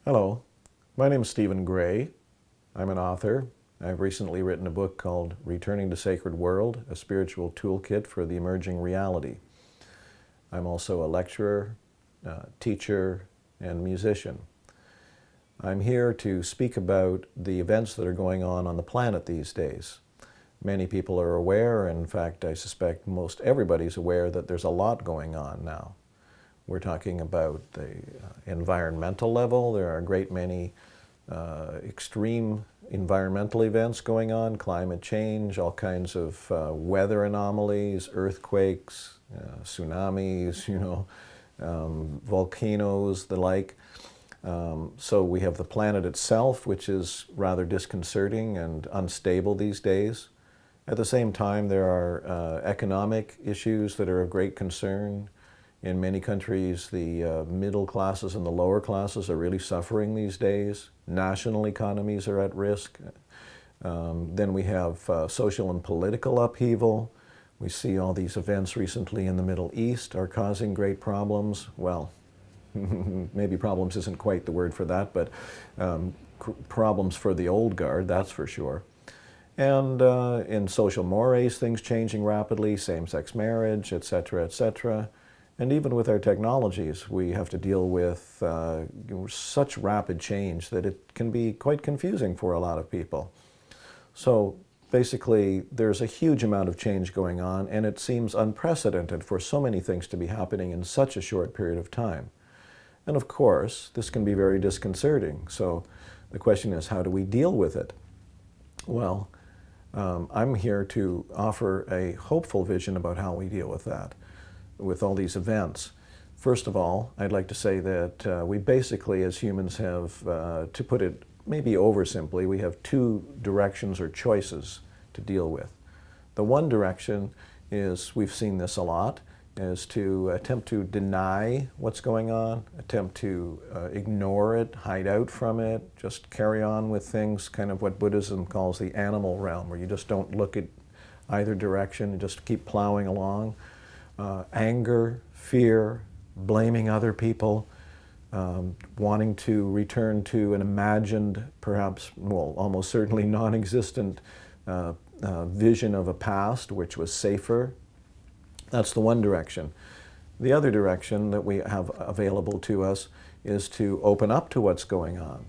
Hello, my name is Stephen Gray. I'm an author. I've recently written a book called Returning to Sacred World, a spiritual toolkit for the emerging reality. I'm also a lecturer, teacher, and musician. I'm here to speak about the events that are going on the planet these days. Many people are aware, in fact, I suspect most everybody's aware that there's a lot going on now. We're talking about the environmental level. There are a great many extreme environmental events going on, climate change, all kinds of weather anomalies, earthquakes, tsunamis, volcanoes, the like. So we have the planet itself, which is rather disconcerting and unstable these days. At the same time, there are economic issues that are of great concern. In many countries, the middle classes and the lower classes are really suffering these days. National economies are at risk. Then we have social and political upheaval. We see all these events recently in the Middle East are causing great problems. Well, maybe problems isn't quite the word for that, but problems for the old guard, that's for sure. And in social mores, things changing rapidly, same-sex marriage, etc., etc. And even with our technologies, we have to deal with such rapid change that it can be quite confusing for a lot of people. So basically, there's a huge amount of change going on, and it seems unprecedented for so many things to be happening in such a short period of time. And of course, this can be very disconcerting. So the question is, how do we deal with it? Well, I'm here to offer a hopeful vision about how we deal with that, with all these events. First of all, I'd like to say that we basically, as humans, have, to put it maybe oversimply, we have two directions or choices to deal with. The one direction is, we've seen this a lot, is to attempt to deny what's going on, attempt to ignore it, hide out from it, just carry on with things, kind of what Buddhism calls the animal realm, where you just don't look at either direction, you just keep plowing along. Anger, fear, blaming other people, wanting to return to an imagined, perhaps, well, almost certainly non-existent vision of a past which was safer. That's the one direction. The other direction that we have available to us is to open up to what's going on,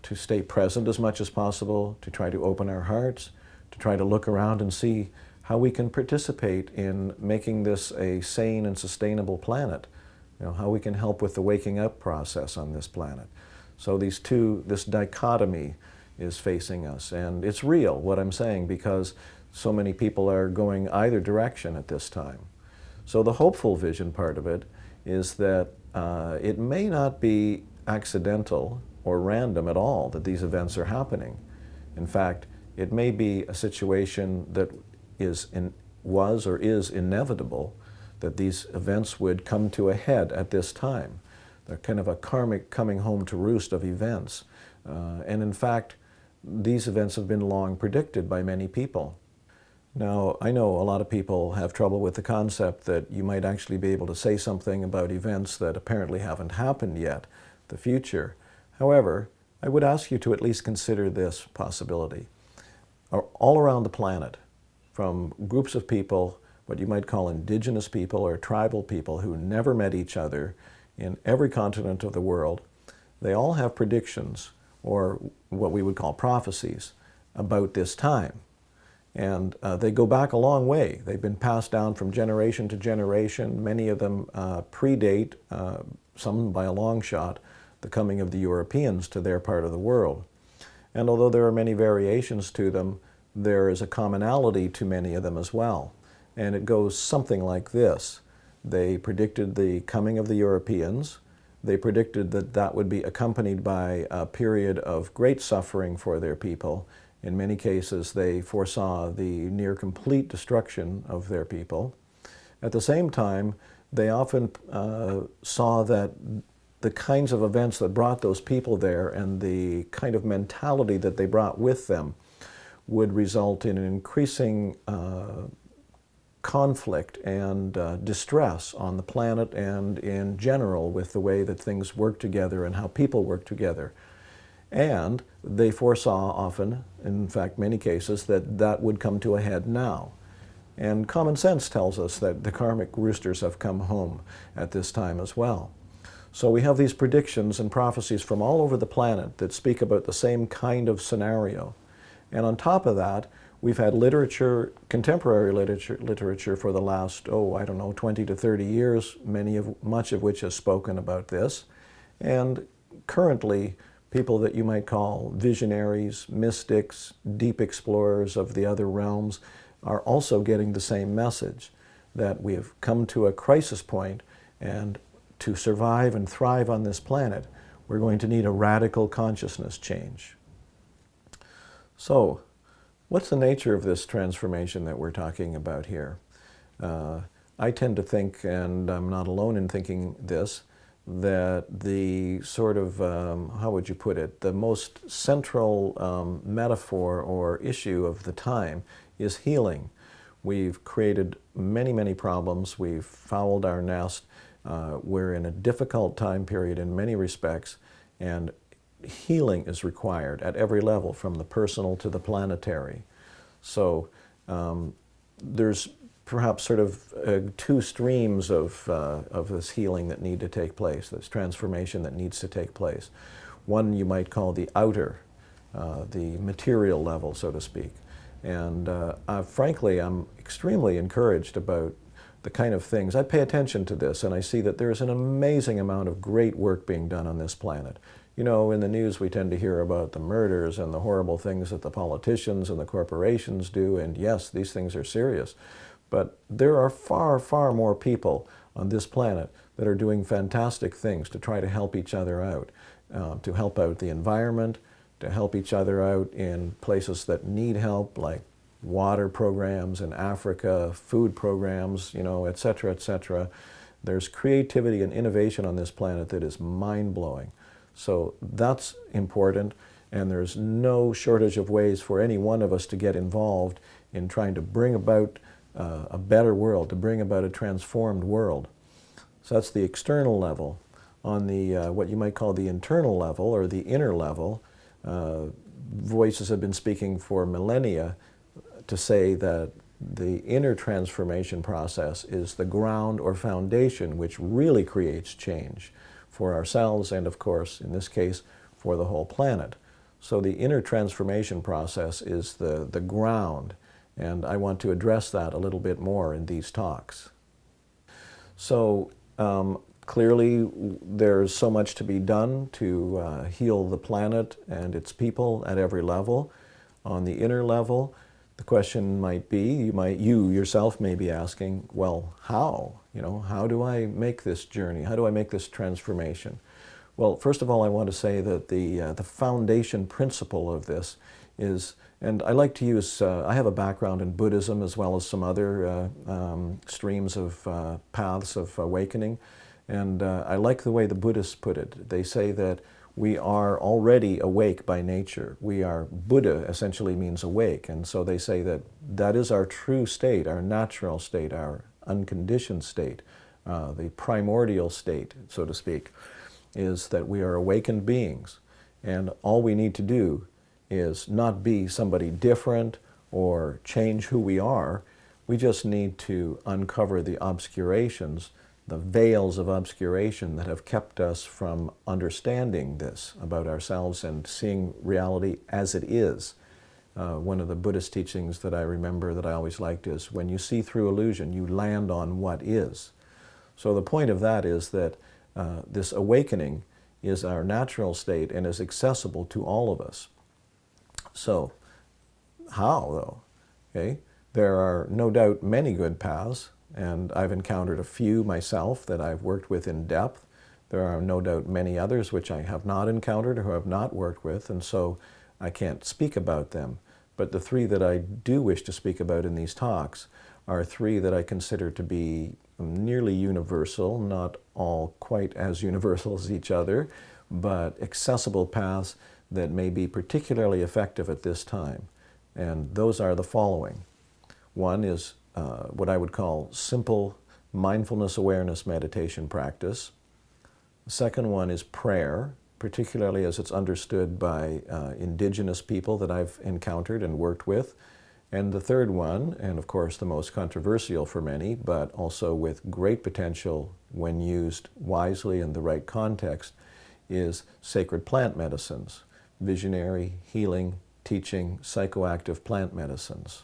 to stay present as much as possible, to try to open our hearts, to try to look around and see how we can participate in making this a sane and sustainable planet, how we can help with the waking up process on this planet. So this dichotomy is facing us, and it's real, what I'm saying, because so many people are going either direction at this time. So the hopeful vision part of it is that it may not be accidental or random at all that these events are happening. In fact, it may be a situation that was or is inevitable, that these events would come to a head at this time. They're kind of a karmic coming home to roost of events. And in fact, these events have been long predicted by many people. Now, I know a lot of people have trouble with the concept that you might actually be able to say something about events that apparently haven't happened yet, the future. However, I would ask you to at least consider this possibility. All around the planet, from groups of people, what you might call indigenous people or tribal people who never met each other in every continent of the world, they all have predictions, or what we would call prophecies, about this time. And they go back a long way. They've been passed down from generation to generation. Many of them predate, some by a long shot, the coming of the Europeans to their part of the world. And although there are many variations to them, there is a commonality to many of them as well. And it goes something like this. They predicted the coming of the Europeans. They predicted that that would be accompanied by a period of great suffering for their people. In many cases, they foresaw the near complete destruction of their people. At the same time, they often saw that the kinds of events that brought those people there and the kind of mentality that they brought with them would result in an increasing conflict and distress on the planet and in general with the way that things work together and how people work together. And they foresaw often, in fact many cases, that that would come to a head now. And common sense tells us that the karmic roosters have come home at this time as well. So we have these predictions and prophecies from all over the planet that speak about the same kind of scenario. And on top of that, we've had literature, contemporary literature for the last, 20 to 30 years, much of which has spoken about this. And currently, people that you might call visionaries, mystics, deep explorers of the other realms are also getting the same message, that we have come to a crisis point, and to survive and thrive on this planet, we're going to need a radical consciousness change. So, what's the nature of this transformation that we're talking about here? I tend to think, and I'm not alone in thinking this, that the sort of, how would you put it, the most central metaphor or issue of the time is healing. We've created many, many problems. We've fouled our nest. We're in a difficult time period in many respects, and healing is required at every level, from the personal to the planetary. So there's perhaps sort of two streams of this healing that need to take place, this transformation that needs to take place. One you might call the outer, the material level, so to speak. And frankly, I'm extremely encouraged about the kind of things. I pay attention to this, and I see that there's an amazing amount of great work being done on this planet. You know, in the news we tend to hear about the murders and the horrible things that the politicians and the corporations do, and yes, these things are serious. But there are far, far more people on this planet that are doing fantastic things to try to help each other out, to help out the environment, to help each other out in places that need help, like water programs in Africa, food programs, et cetera, et cetera. There's creativity and innovation on this planet that is mind-blowing. So that's important, and there's no shortage of ways for any one of us to get involved in trying to bring about a better world, to bring about a transformed world. So that's the external level. On the what you might call the internal level or the inner level, voices have been speaking for millennia to say that the inner transformation process is the ground or foundation which really creates change for ourselves and, of course, in this case, for the whole planet. So the inner transformation process is the ground, and I want to address that a little bit more in these talks. So clearly there's so much to be done to heal the planet and its people at every level. On the inner level, the question might be, you yourself may be asking, well, how? How do I make this journey? How do I make this transformation? Well, first of all, I want to say that the foundation principle of this is, and I like to use, I have a background in Buddhism as well as some other streams of paths of awakening, and I like the way the Buddhists put it. They say that we are already awake by nature. Buddha essentially means awake, and so they say that that is our true state, our natural state, our unconditioned state, the primordial state, so to speak, is that we are awakened beings. And all we need to do is not be somebody different or change who we are. We just need to uncover the obscurations, the veils of obscuration that have kept us from understanding this about ourselves and seeing reality as it is. One of the Buddhist teachings that I remember that I always liked is, when you see through illusion, you land on what is. So the point of that is that this awakening is our natural state and is accessible to all of us. So how, though? Okay? There are no doubt many good paths, and I've encountered a few myself that I've worked with in depth. There are no doubt many others which I have not encountered or have not worked with, and so I can't speak about them. But the three that I do wish to speak about in these talks are three that I consider to be nearly universal, not all quite as universal as each other, but accessible paths that may be particularly effective at this time. And those are the following. One is what I would call simple mindfulness awareness meditation practice. The second one is prayer, particularly as it's understood by indigenous people that I've encountered and worked with. And the third one, and of course the most controversial for many, but also with great potential when used wisely in the right context, is sacred plant medicines, visionary, healing, teaching, psychoactive plant medicines.